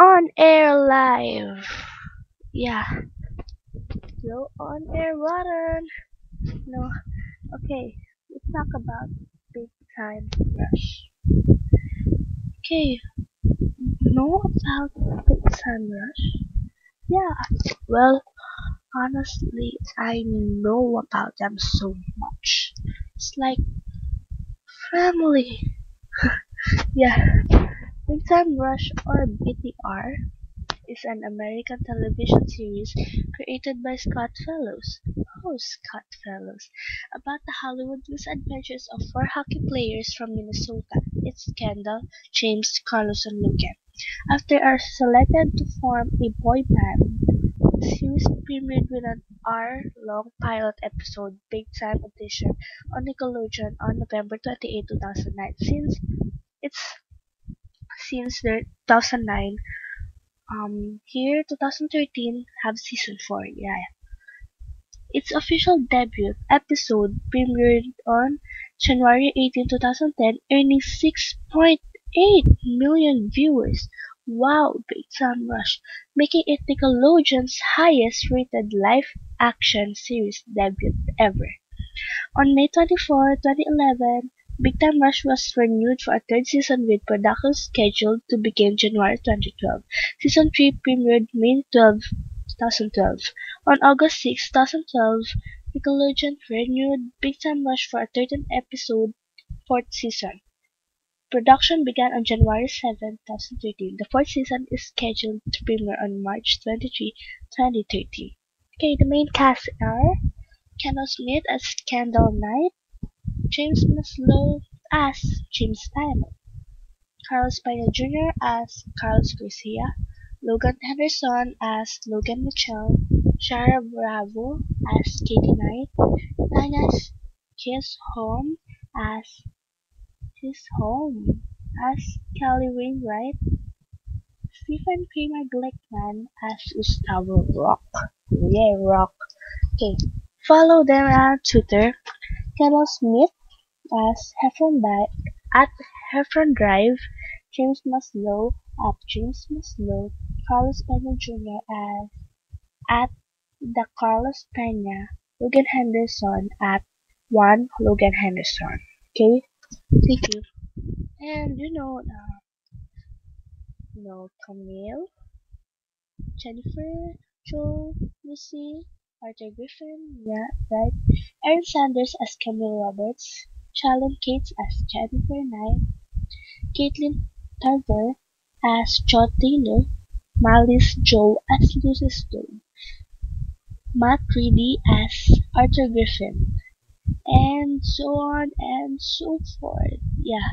On air live. Yeah, still on air button. No, okay. Let's talk about Big Time Rush. Okay, know about Big Time Rush? Yeah, well, honestly, I know about them so much. It's like family. Yeah, Big Time Rush or BTR is an American television series created by Scott Fellows, Scott Fellows, about the Hollywood misadventures of four hockey players from Minnesota. It's Kendall, James, Carlos, and Logan. After are selected to form a boy band, the series premiered with an hour-long pilot episode, Big Time Audition, on Nickelodeon on November 28, 2009. It's since the 2009 here 2013 have season 4. Yeah. Its official debut episode premiered on January 18, 2010, earning 6.8 million viewers. Wow, Big Time Rush, making it Nickelodeon's highest rated live action series debut ever. On May 24, 2011, Big Time Rush was renewed for a third season with production scheduled to begin January 2012. Season 3 premiered May 12, 2012. On August 6, 2012, Nickelodeon renewed Big Time Rush for a 13 episode fourth season. Production began on January 7, 2013. The fourth season is scheduled to premiere on March 23, 2013. Okay, the main cast are Kendall Smith as Kendall Knight, James Maslow as James Diamond, Carlos Pena Jr. as Carlos Garcia, Logan Henderson as Logan Mitchell, Shara Bravo as Katie Knight, Tanya Home as His Home as Kelly Wainwright, Stephen Kramer Glickman as Gustavo Rock. Yeah, Rock. Okay. Follow them on Twitter. Kendall Smith as at Heffron Drive, James Maslow at James Maslow, Carlos Pena Jr. as at the Carlos Pena, Logan Henderson at one Logan Henderson. Okay, thank you. And Camille, Jennifer, Joe, Lucy, Arthur Griffin, yeah, right. Aaron Sanders as Camille Roberts, Shalom Cates as Jennifer Knight, Caitlin Tarver as Jo Taylor, Malice Joe as Lucy Stone, Matt Reedy as Arthur Griffin, and so on and so forth. Yeah,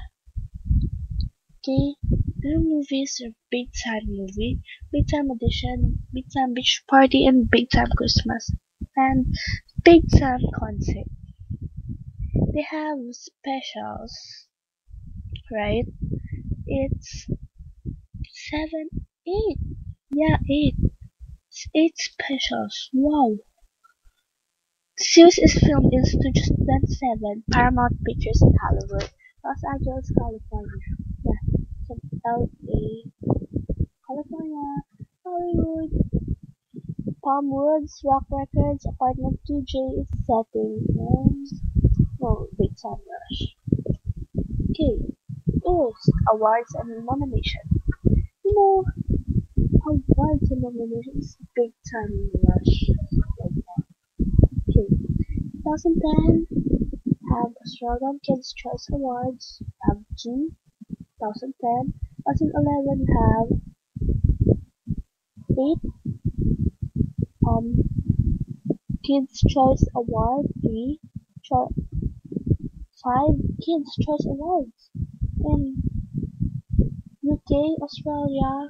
okay. The movies are Big Time Movie, Big Time Audition, Big Time Beach Party, and Big Time Christmas, and Big Time Concert. They have specials, right? It's 7, 8. Yeah, 8. It's 8 specials. Wow. The series is filmed in Studio 27, Paramount Pictures in Hollywood, Los Angeles, California. Yeah, so LA, California, Hollywood, Palm Woods, Rock Records, Apartment 2J is setting, and Big Time Rush. Okay, is awards and nomination. You know, awards and nominations, Big Time Rush. Okay, 2010 have Australian Kids' Choice Awards, have 2010. 2011 have 8 um Kids' Choice Award, 5 Kids' Choice Awards in UK, Australia,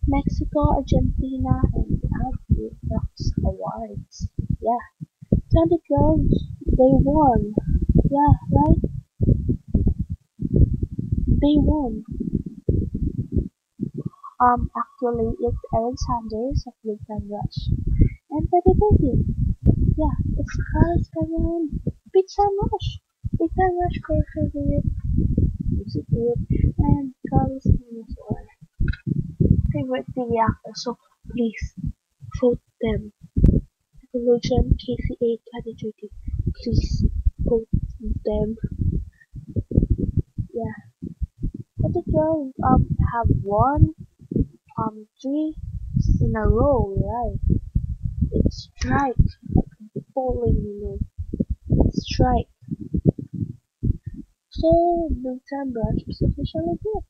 Mexico, Argentina, and have 8 Fox Awards. Yeah, 2012 they won. Yeah, right? They won. Actually, it's Aaron Sanders of Big Time Rush. And 2020, yeah, it's Carlos Cameron, Big Time Rush. Big Time Rush for favorite music group, and Carlos Cameron. favorite TV actors, so please vote them. Nickelodeon, KCA, Candy Duty, please vote them. Yeah, but the girls have won 3 in a row, right? It's strike, falling, strike. So the time brush is officially here.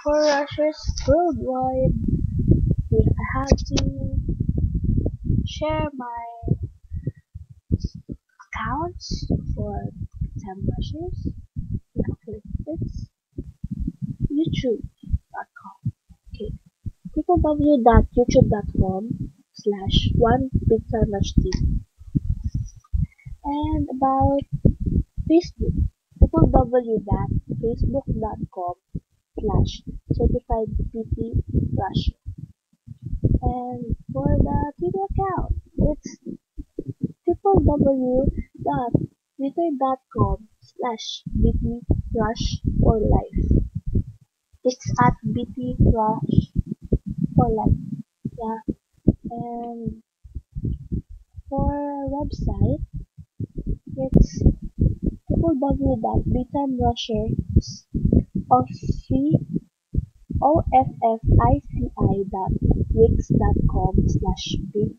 For rushers worldwide, I had to share my accounts for time rushers. Actually, it's youtube.com. Okay, www.youtube.com/one big time rush TV. And about Facebook, www.facebook.com/certifiedptrush. And for the Twitter account, it's www.twitter.com/btrush4life. It's at btrush for life. Yeah. And for website, it's www.offici.wix.com/big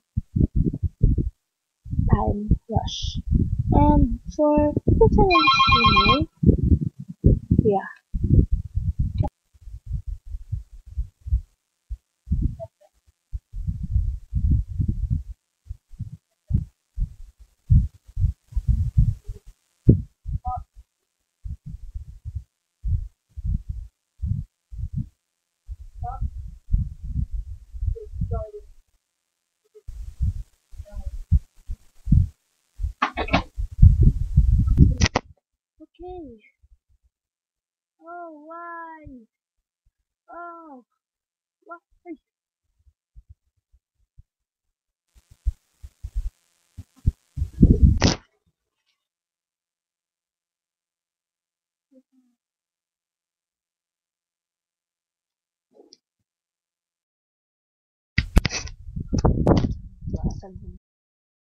time rush. And for Switzerland's email, yeah. Okay. Oh, why? Oh, why?